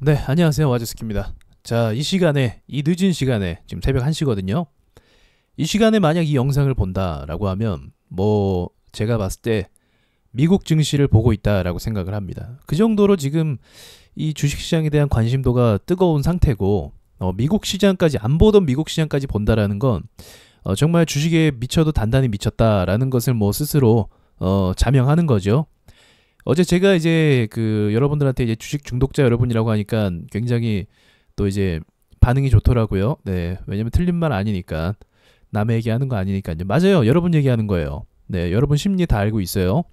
네, 안녕하세요. 와주스키입니다. 자, 이 시간에, 이 늦은 시간에, 지금 새벽 1시거든요. 이 시간에 만약 이 영상을 본다라고 하면, 제가 봤을 때 미국 증시를 보고 있다라고 생각을 합니다. 그 정도로 지금 이 주식시장에 대한 관심도가 뜨거운 상태고, 미국 시장까지, 안 보던 미국 시장까지 본다라는 건, 정말 주식에 미쳐도 단단히 미쳤다라는 것을 스스로, 자명하는 거죠. 어제 제가 이제 여러분들한테 이제 주식 중독자 여러분이라고 하니까 굉장히 또 이제 반응이 좋더라고요. 네, 왜냐면 틀린 말 아니니까, 남의 얘기하는 거 아니니까요. 맞아요, 여러분 얘기하는 거예요. 네, 여러분 심리 다 알고 있어요.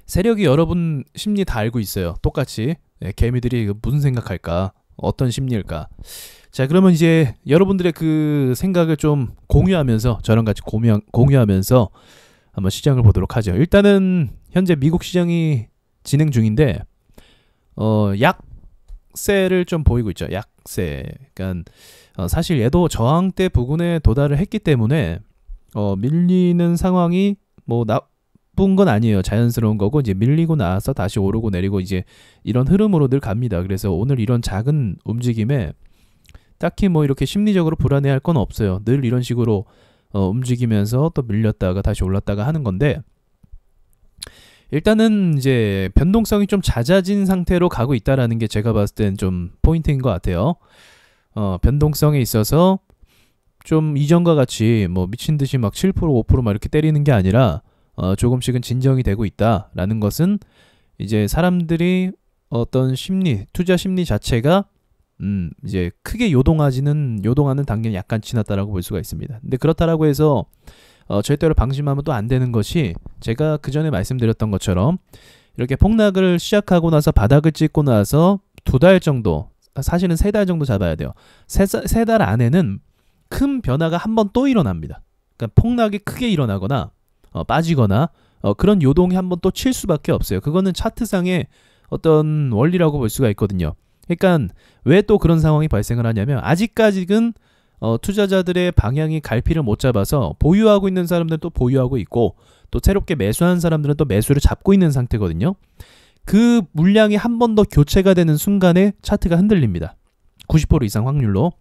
세력이 여러분 심리 다 알고 있어요. 똑같이. 네, 개미들이 무슨 생각할까, 어떤 심리일까. 자, 그러면 이제 여러분들의 그 생각을 좀 공유하면서, 저랑 같이 공유하면서 한번 시장을 보도록 하죠. 일단은 현재 미국 시장이 진행 중인데, 약세를 좀 보이고 있죠. 약세. 그러니까 사실 얘도 저항대 부근에 도달을 했기 때문에 밀리는 상황이 나쁜 건 아니에요. 자연스러운 거고, 이제 밀리고 나서 다시 오르고 내리고 이제 이런 흐름으로 늘 갑니다. 그래서 오늘 이런 작은 움직임에 딱히 이렇게 심리적으로 불안해할 건 없어요. 늘 이런 식으로 움직이면서 또 밀렸다가 다시 올랐다가 하는 건데, 일단은 이제 변동성이 좀 잦아진 상태로 가고 있다라는 게 제가 봤을 땐 좀 포인트인 것 같아요. 변동성에 있어서 좀 이전과 같이 미친 듯이 7% 5% 이렇게 때리는 게 아니라 조금씩은 진정이 되고 있다라는 것은 이제 사람들이 어떤 투자 심리 자체가 이제 크게 요동하는 단계는 약간 지났다라고 볼 수가 있습니다. 근데 그렇다라고 해서 절대로 방심하면 또 안 되는 것이, 제가 그 전에 말씀드렸던 것처럼 이렇게 폭락을 시작하고 나서 바닥을 찍고 나서 2달 정도, 사실은 3달 정도 잡아야 돼요. 3달 안에는 큰 변화가 한 번 또 일어납니다. 그러니까 폭락이 크게 일어나거나 빠지거나 그런 요동이 한 번 또 칠 수밖에 없어요. 그거는 차트상의 어떤 원리라고 볼 수가 있거든요. 그러니까 왜 또 그런 상황이 발생을 하냐면, 아직까지는 투자자들의 방향이 갈피를 못 잡아서 보유하고 있는 사람들은 또 보유하고 있고, 또 새롭게 매수한 사람들은 또 매수를 잡고 있는 상태거든요. 그 물량이 한 번 더 교체가 되는 순간에 차트가 흔들립니다. 90% 이상 확률로.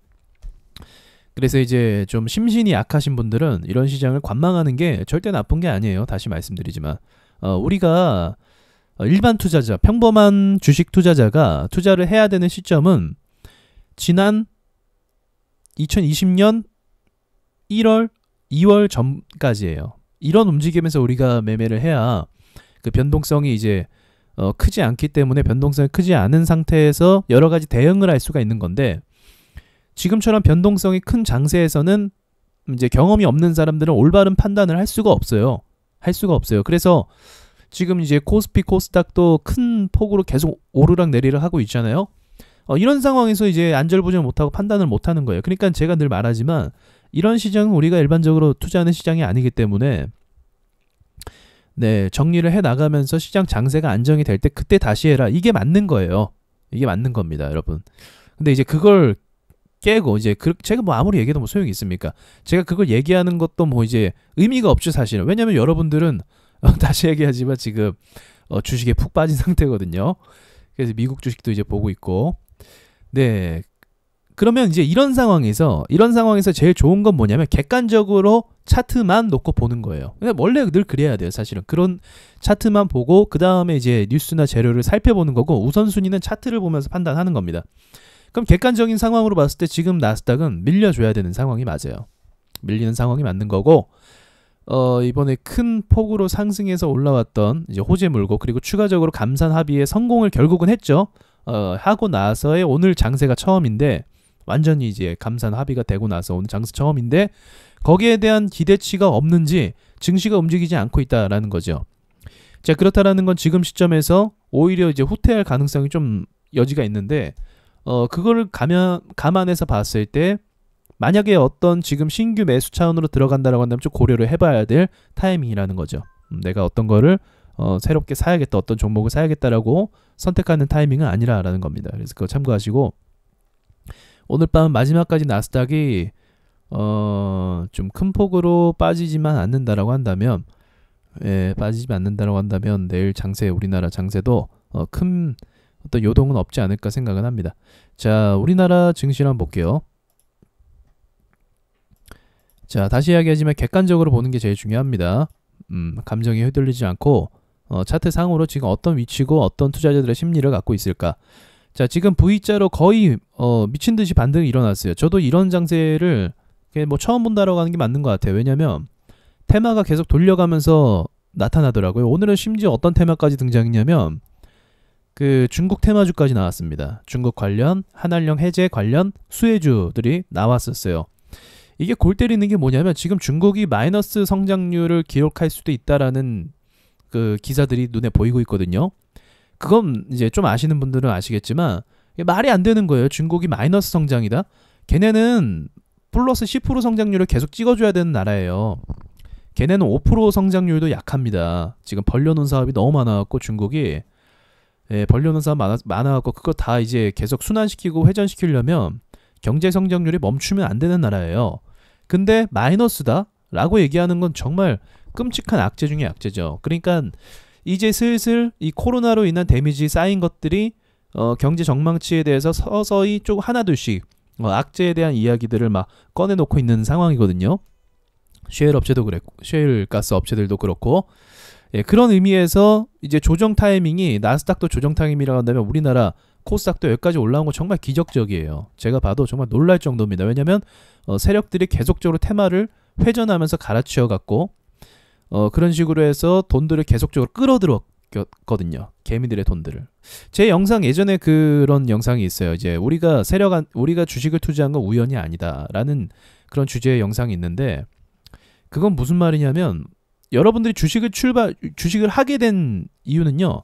그래서 이제 좀 심신이 약하신 분들은 이런 시장을 관망하는 게 절대 나쁜 게 아니에요. 다시 말씀드리지만 우리가 일반 투자자, 평범한 주식 투자자가 투자를 해야 되는 시점은 지난 2020년 1월, 2월 전까지예요. 이런 움직임에서 우리가 매매를 해야 그 변동성이 이제 크지 않기 때문에, 변동성이 크지 않은 상태에서 여러 가지 대응을 할 수가 있는 건데, 지금처럼 변동성이 큰 장세에서는 이제 경험이 없는 사람들은 올바른 판단을 할 수가 없어요. 그래서 지금 이제 코스피, 코스닥도 큰 폭으로 계속 오르락 내리락 하고 있잖아요. 이런 상황에서 이제 안절부절 못하고 판단을 못하는 거예요. 그러니까 제가 늘 말하지만, 이런 시장은 우리가 일반적으로 투자하는 시장이 아니기 때문에, 네, 정리를 해 나가면서 시장 장세가 안정이 될 때 그때 다시 해라. 이게 맞는 거예요. 이게 맞는 겁니다, 여러분. 근데 이제 그걸 깨고, 이제 제가 아무리 얘기해도 소용이 있습니까? 제가 그걸 얘기하는 것도 이제 의미가 없죠, 사실은. 왜냐면 여러분들은 다시 얘기하지만 지금 주식에 푹 빠진 상태거든요. 그래서 미국 주식도 이제 보고 있고. 네. 그러면 이제 이런 상황에서 제일 좋은 건 뭐냐면, 객관적으로 차트만 놓고 보는 거예요. 원래 늘 그래야 돼요, 사실은. 그런 차트만 보고 그 다음에 이제 뉴스나 재료를 살펴보는 거고, 우선순위는 차트를 보면서 판단하는 겁니다. 그럼 객관적인 상황으로 봤을 때 지금 나스닥은 밀려줘야 되는 상황이 맞아요. 밀리는 상황이 맞는 거고, 이번에 큰 폭으로 상승해서 올라왔던 이제 호재 물고, 그리고 추가적으로 감산 합의에 성공을 결국은 했죠. 하고 나서의 오늘 장세가 처음인데, 완전히 이제 감산 합의가 되고 나서 오늘 장세 처음인데, 거기에 대한 기대치가 없는지 증시가 움직이지 않고 있다라는 거죠. 자, 그렇다라는 건 지금 시점에서 오히려 이제 후퇴할 가능성이 좀 여지가 있는데, 그거를 감안해서 봤을 때, 만약에 어떤 지금 신규 매수 차원으로 들어간다라고 한다면 좀 고려를 해봐야 될 타이밍이라는 거죠. 내가 어떤 거를 새롭게 사야겠다, 어떤 종목을 사야겠다라고 선택하는 타이밍은 아니라라는 겁니다. 그래서 그거 참고하시고, 오늘 밤 마지막까지 나스닥이 좀 큰 폭으로 빠지지만 않는다라고 한다면, 빠지지 않는다라고 한다면 내일 장세, 우리나라 장세도 큰 어떤 요동은 없지 않을까 생각은 합니다. 자, 우리나라 증시를 한번 볼게요. 자, 다시 이야기하지만 객관적으로 보는 게 제일 중요합니다. 감정이 휘둘리지 않고 차트 상으로 지금 어떤 위치고 어떤 투자자들의 심리를 갖고 있을까. 자, 지금 V자로 거의 미친 듯이 반등이 일어났어요. 저도 이런 장세를 뭐 처음 본다라고 하는 게 맞는 것 같아요. 왜냐면 테마가 계속 돌려가면서 나타나더라고요. 오늘은 심지어 어떤 테마까지 등장했냐면 그 중국 테마주까지 나왔습니다. 중국 관련, 한알령 해제 관련 수혜주들이 나왔었어요. 이게 골 때리는 게 뭐냐면 지금 중국이 마이너스 성장률을 기록할 수도 있다라는 그 기사들이 눈에 보이고 있거든요. 그건 이제 좀 아시는 분들은 아시겠지만 말이 안 되는 거예요. 중국이 마이너스 성장이다. 걔네는 플러스 10% 성장률을 계속 찍어줘야 되는 나라예요. 걔네는 5% 성장률도 약합니다. 지금 벌려놓은 사업이 너무 많아갖고 중국이 벌려놓은 사업 많아갖고 그거 다 이제 계속 순환시키고 회전시키려면 경제 성장률이 멈추면 안 되는 나라예요. 근데 마이너스다 라고 얘기하는 건 정말 끔찍한 악재 중에 악재죠. 그러니까 이제 슬슬 이 코로나로 인한 데미지 쌓인 것들이 경제 전망치에 대해서 서서히 좀 하나둘씩 악재에 대한 이야기들을 막 꺼내놓고 있는 상황이거든요. 셰일 업체도 그랬고, 셰일 가스 업체들도 그렇고, 그런 의미에서 이제 조정 타이밍이 나스닥도 조정 타이밍이라고 한다면 우리나라 코스닥도 여기까지 올라온 거 정말 기적적이에요. 제가 봐도 정말 놀랄 정도입니다. 왜냐하면 세력들이 계속적으로 테마를 회전하면서 갈아치워갖고 그런 식으로 해서 돈들을 계속적으로 끌어들였거든요. 개미들의 돈들을. 제 영상 예전에 그런 영상이 있어요. 이제 우리가 주식을 투자한 건 우연이 아니다라는 그런 주제의 영상이 있는데 그건 무슨 말이냐면 여러분들이 주식을 하게 된 이유는요.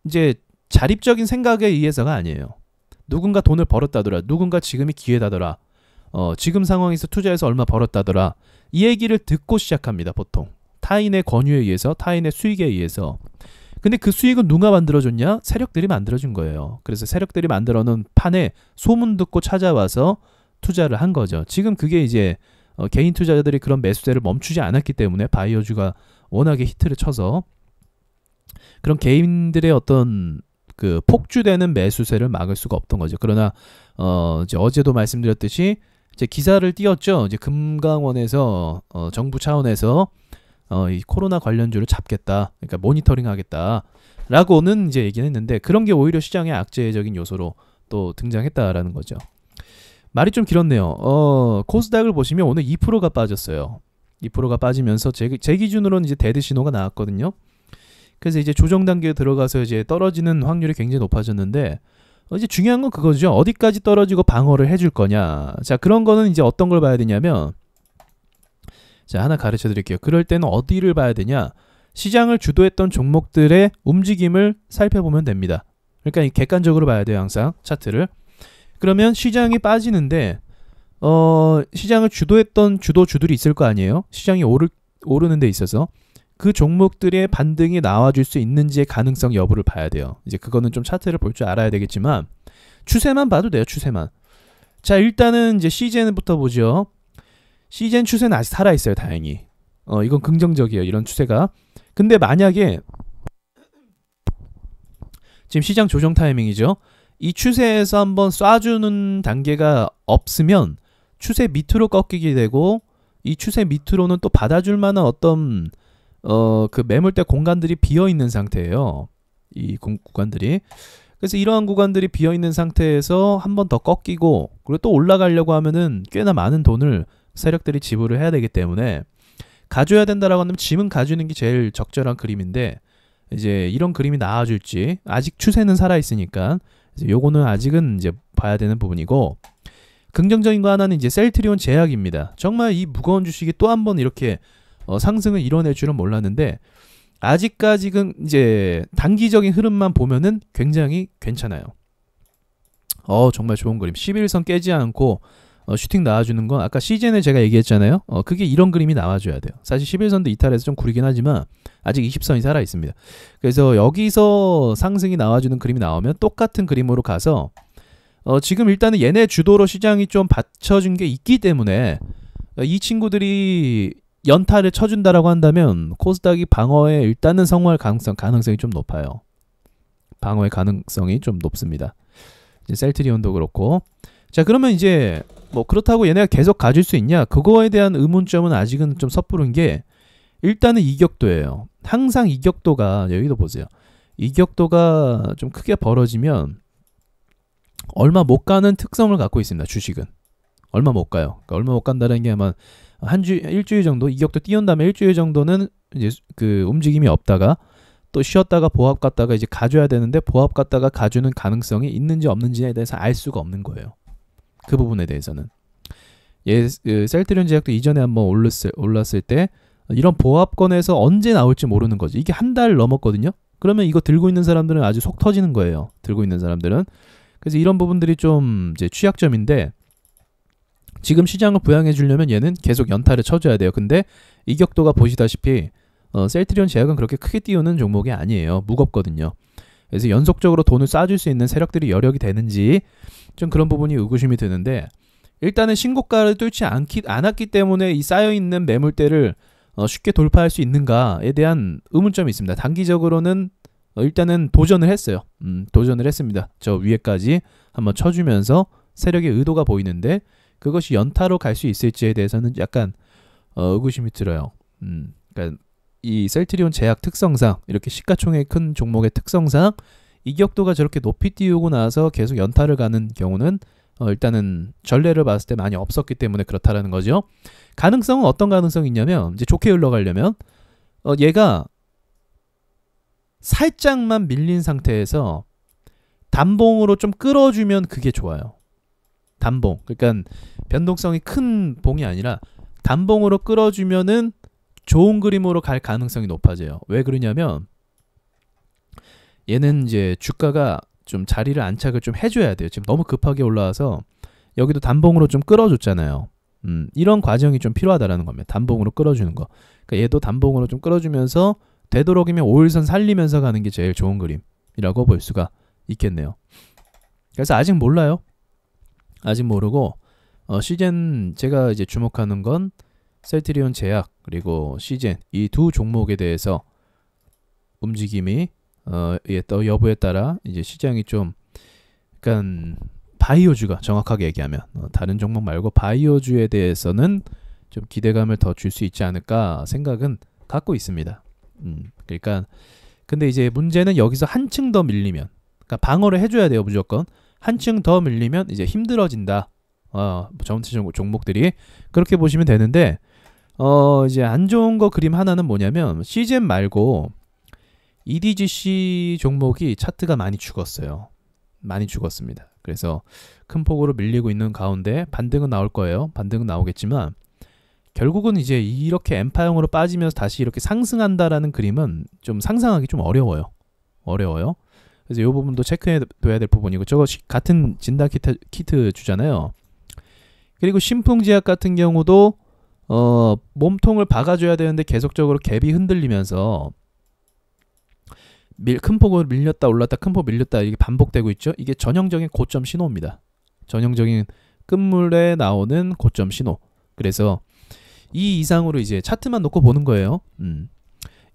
이제 자립적인 생각에 의해서가 아니에요. 누군가 돈을 벌었다더라. 누군가 지금이 기회다더라. 지금 상황에서 투자해서 얼마 벌었다더라. 이 얘기를 듣고 시작합니다. 보통. 타인의 권유에 의해서, 타인의 수익에 의해서. 근데 그 수익은 누가 만들어줬냐? 세력들이 만들어준 거예요. 그래서 세력들이 만들어놓은 판에 소문 듣고 찾아와서 투자를 한 거죠. 지금 그게 이제 개인 투자자들이 그런 매수세를 멈추지 않았기 때문에 바이오주가 워낙에 히트를 쳐서 그런 개인들의 어떤 그 폭주되는 매수세를 막을 수가 없던 거죠. 그러나 이제 어제도 말씀드렸듯이 이제 기사를 띄웠죠. 이제 금강원에서 정부 차원에서 이 코로나 관련주를 잡겠다. 그러니까 모니터링하겠다라고는 이제 얘기는 했는데 그런 게 오히려 시장의 악재적인 요소로 또 등장했다라는 거죠. 말이 좀 길었네요. 코스닥을 보시면 오늘 2%가 빠졌어요. 2%가 빠지면서 제 기준으로는 이제 데드 신호가 나왔거든요. 그래서 이제 조정 단계에 들어가서 이제 떨어지는 확률이 굉장히 높아졌는데 이제 중요한 건 그거죠. 어디까지 떨어지고 방어를 해줄 거냐. 자, 그런 거는 이제 어떤 걸 봐야 되냐면 자, 하나 가르쳐 드릴게요. 그럴 때는 어디를 봐야 되냐. 시장을 주도했던 종목들의 움직임을 살펴보면 됩니다. 그러니까 객관적으로 봐야 돼요. 항상 차트를. 그러면 시장이 빠지는데 시장을 주도했던 주도주들이 있을 거 아니에요. 시장이 오르는 데 있어서 그 종목들의 반등이 나와줄 수 있는지의 가능성 여부를 봐야 돼요. 이제 그거는 좀 차트를 볼 줄 알아야 되겠지만 추세만 봐도 돼요. 추세만. 자, 일단은 이제 시젠부터 보죠. 시젠 추세는 아직 살아있어요. 다행히. 이건 긍정적이에요. 이런 추세가. 근데 만약에 지금 시장 조정 타이밍이죠. 이 추세에서 한번 쏴주는 단계가 없으면 추세 밑으로 꺾이게 되고 이 추세 밑으로는 또 받아줄 만한 어떤 그 매물대 공간들이 비어있는 상태예요. 이 구간들이. 그래서 이러한 구간들이 비어있는 상태에서 한 번 더 꺾이고 그리고 또 올라가려고 하면은 꽤나 많은 돈을 세력들이 지불을 해야 되기 때문에 가져야 된다라고 하면 지금 가주는 게 제일 적절한 그림인데 이제 이런 그림이 나와줄지 아직 추세는 살아있으니까 요거는 아직은 이제 봐야 되는 부분이고 긍정적인 거 하나는 이제 셀트리온 제약입니다. 정말 이 무거운 주식이 또 한 번 이렇게 상승을 이뤄낼 줄은 몰랐는데 아직까지는 이제 단기적인 흐름만 보면은 굉장히 괜찮아요. 정말 좋은 그림. 11선 깨지 않고 슈팅 나와주는 건 아까 시즌에 제가 얘기했잖아요. 그게 이런 그림이 나와줘야 돼요. 사실 11선도 이탈해서 좀 구리긴 하지만 아직 20선이 살아있습니다. 그래서 여기서 상승이 나와주는 그림이 나오면 똑같은 그림으로 가서 지금 일단은 얘네 주도로 시장이 좀 받쳐준 게 있기 때문에 이 친구들이 연타를 쳐준다라고 한다면 코스닥이 방어에 일단은 성공할 가능성이 좀 높아요. 방어의 가능성이 좀 높습니다. 이제 셀트리온도 그렇고. 자, 그러면 이제 뭐 그렇다고 얘네가 계속 가질 수 있냐? 그거에 대한 의문점은 아직은 좀 섣부른 게, 일단은 이격도예요. 항상 이격도가, 여기도 보세요. 이격도가 좀 크게 벌어지면 얼마 못 가는 특성을 갖고 있습니다. 주식은 얼마 못 가요. 그러니까 얼마 못 간다는 게 아마 일주일 정도 이격도 띄운 다음에 일주일 정도는 이제 그 움직임이 없다가 또 쉬었다가 보합 갔다가 이제 가줘야 되는데, 보합 갔다가 가주는 가능성이 있는지 없는지에 대해서 알 수가 없는 거예요. 그 부분에 대해서는. 셀트리온 제약도 이전에 한번 올랐을 때 이런 보합권에서 언제 나올지 모르는 거지. 이게 한 달 넘었거든요. 그러면 이거 들고 있는 사람들은 아주 속 터지는 거예요. 들고 있는 사람들은. 그래서 이런 부분들이 좀 이제 취약점인데, 지금 시장을 부양해 주려면 얘는 계속 연타를 쳐줘야 돼요. 근데 이격도가 보시다시피 셀트리온 제약은 그렇게 크게 띄우는 종목이 아니에요. 무겁거든요. 그래서 연속적으로 돈을 쏴줄 수 있는 세력들이 여력이 되는지 좀 그런 부분이 의구심이 드는데, 일단은 신고가를 뚫지 않았기 때문에 이 쌓여있는 매물대를 쉽게 돌파할 수 있는가에 대한 의문점이 있습니다. 단기적으로는 일단은 도전을 했어요. 도전을 했습니다. 저 위에까지 한번 쳐주면서 세력의 의도가 보이는데, 그것이 연타로 갈 수 있을지에 대해서는 약간 의구심이 들어요. 그러니까 이 셀트리온 제약 특성상, 이렇게 시가총액 큰 종목의 특성상 이격도가 저렇게 높이 띄우고 나서 계속 연타를 가는 경우는 일단은 전례를 봤을 때 많이 없었기 때문에 그렇다라는 거죠. 가능성은 어떤 가능성이 있냐면, 이제 좋게 흘러가려면 얘가 살짝만 밀린 상태에서 단봉으로 좀 끌어주면 그게 좋아요. 단봉. 그러니까 변동성이 큰 봉이 아니라 단봉으로 끌어주면은 좋은 그림으로 갈 가능성이 높아져요. 왜 그러냐면, 얘는 이제 주가가 좀 자리를 안착을 좀 해줘야 돼요. 지금 너무 급하게 올라와서 여기도 단봉으로 좀 끌어줬잖아요. 이런 과정이 좀 필요하다라는 겁니다. 단봉으로 끌어주는 거. 그러니까 얘도 단봉으로 좀 끌어주면서 되도록이면 5일선 살리면서 가는 게 제일 좋은 그림이라고 볼 수가 있겠네요. 그래서 아직 몰라요. 아직 모르고 시젠, 제가 이제 주목하는 건 셀트리온 제약 그리고 시젠, 이 두 종목에 대해서 움직임이 여부에 따라 이제 시장이 좀, 그러니까 바이오주가, 정확하게 얘기하면 다른 종목 말고 바이오주에 대해서는 좀 기대감을 더 줄 수 있지 않을까 생각은 갖고 있습니다. 그러니까 근데 이제 문제는 여기서 한층 더 밀리면, 그러니까 방어를 해줘야 돼요. 무조건 한층 더 밀리면 이제 힘들어진다. 전체 종목들이 그렇게 보시면 되는데, 이제 안 좋은 거 그림 하나는 뭐냐면, 시젠 말고 EDGC 종목이 차트가 많이 죽었어요. 많이 죽었습니다. 그래서 큰 폭으로 밀리고 있는 가운데 반등은 나올 거예요. 반등은 나오겠지만 결국은 이제 이렇게 엠파형으로 빠지면서 다시 이렇게 상승한다라는 그림은 좀 상상하기 좀 어려워요. 그래서 이 부분도 체크해 둬야 될 부분이고, 저거 같은 진단 키트 주잖아요. 그리고 신풍제약 같은 경우도 몸통을 박아줘야 되는데 계속적으로 갭이 흔들리면서 큰 폭으로 밀렸다 올랐다 큰 폭 밀렸다, 이게 반복되고 있죠. 이게 전형적인 고점 신호입니다. 전형적인 끝물에 나오는 고점 신호. 그래서 이 이상으로 이제 차트만 놓고 보는 거예요.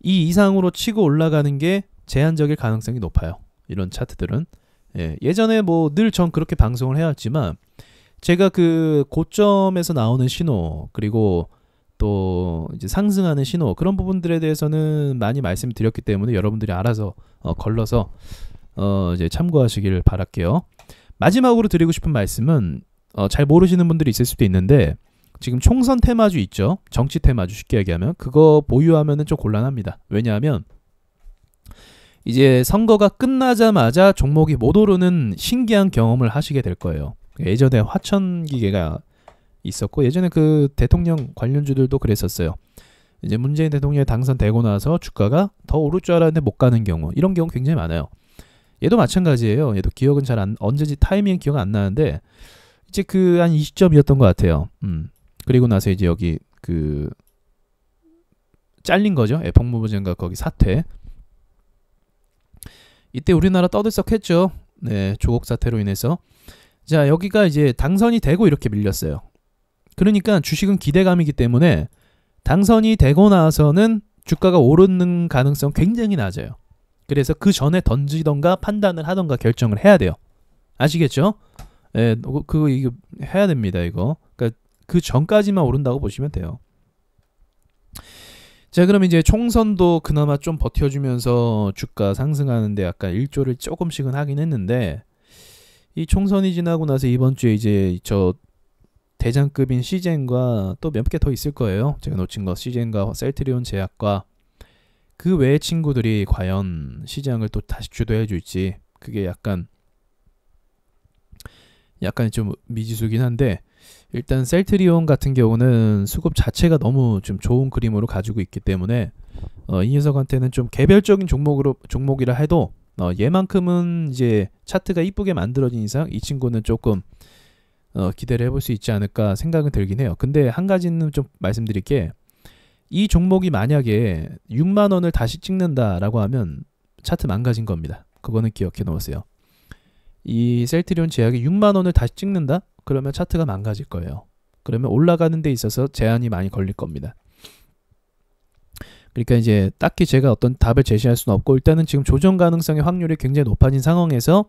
이 이상으로 치고 올라가는 게 제한적일 가능성이 높아요. 이런 차트들은. 예전에 뭐 늘 전 그렇게 방송을 해왔지만, 제가 그 고점에서 나오는 신호, 그리고 또 이제 상승하는 신호, 그런 부분들에 대해서는 많이 말씀드렸기 때문에 여러분들이 알아서 걸러서 이제 참고하시길 바랄게요. 마지막으로 드리고 싶은 말씀은, 잘 모르시는 분들이 있을 수도 있는데, 지금 총선 테마주 있죠. 정치 테마주 쉽게 얘기하면 그거 보유하면은 좀 곤란합니다. 왜냐하면 이제 선거가 끝나자마자 종목이 못 오르는 신기한 경험을 하시게 될 거예요. 예전에 화천기계가 있었고, 예전에 그 대통령 관련주들도 그랬었어요. 이제 문재인 대통령이 당선되고 나서 주가가 더 오를 줄 알았는데 못 가는 경우, 이런 경우 굉장히 많아요. 얘도 마찬가지예요. 얘도 기억은 언제지 타이밍 기억 안 나는데, 이제 그 한 20점이었던 것 같아요. 그리고 나서 이제 여기 그 잘린 거죠. 법무부 장관 거기 사퇴. 이때 우리나라 떠들썩했죠. 네, 조국 사태로 인해서. 자, 여기가 이제 당선이 되고 이렇게 밀렸어요. 그러니까 주식은 기대감이기 때문에 당선이 되고 나서는 주가가 오르는 가능성 굉장히 낮아요. 그래서 그 전에 던지던가 판단을 하던가 결정을 해야 돼요. 아시겠죠? 예, 그거 이거 해야 됩니다. 이거. 그러니까 그 전까지만 오른다고 보시면 돼요. 자, 그럼 이제 총선도 그나마 좀 버텨주면서 주가 상승하는데 약간 일조를 조금씩은 하긴 했는데, 이 총선이 지나고 나서 이번 주에 이제 저 대장급인 시젠과 또 몇 개 더 있을 거예요. 제가 놓친 거 시젠과 셀트리온 제약과 그 외의 친구들이 과연 시장을 또 다시 주도해 줄지, 그게 약간 좀 미지수긴 한데, 일단 셀트리온 같은 경우는 수급 자체가 너무 좀 좋은 그림으로 가지고 있기 때문에 이 녀석한테는 좀 개별적인 종목이라 해도 얘만큼은 이제 차트가 이쁘게 만들어진 이상 이 친구는 조금 기대를 해볼 수 있지 않을까 생각은 들긴 해요. 근데 한 가지는 좀 말씀드릴 게, 이 종목이 만약에 6만 원을 다시 찍는다라고 하면 차트 망가진 겁니다. 그거는 기억해 놓으세요. 이 셀트리온 제약이 6만 원을 다시 찍는다? 그러면 차트가 망가질 거예요. 그러면 올라가는 데 있어서 제한이 많이 걸릴 겁니다. 그러니까 이제 딱히 제가 어떤 답을 제시할 수는 없고, 일단은 지금 조정 가능성의 확률이 굉장히 높아진 상황에서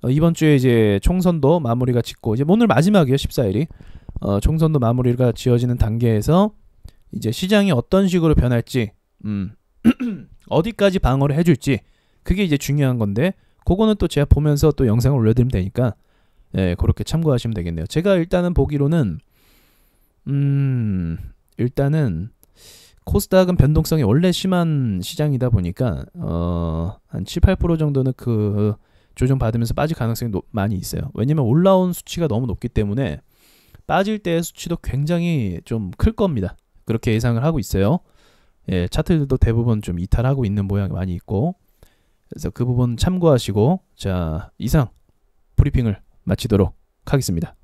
이번 주에 이제 총선도 마무리가 짓고, 이제 오늘 마지막이에요. 14일이 총선도 마무리가 지어지는 단계에서 이제 시장이 어떤 식으로 변할지, 어디까지 방어를 해줄지, 그게 이제 중요한 건데, 그거는 또 제가 보면서 또 영상을 올려드리면 되니까, 예, 그렇게 참고하시면 되겠네요. 제가 일단은 보기로는 일단은 코스닥은 변동성이 원래 심한 시장이다 보니까 한 7, 8% 정도는 그 조정 받으면서 빠질 가능성이 많이 있어요. 왜냐면 올라온 수치가 너무 높기 때문에 빠질 때의 수치도 굉장히 좀 클 겁니다. 그렇게 예상을 하고 있어요. 예, 차트들도 대부분 좀 이탈하고 있는 모양이 많이 있고, 그래서 그 부분 참고하시고, 자, 이상 브리핑을 마치도록 하겠습니다.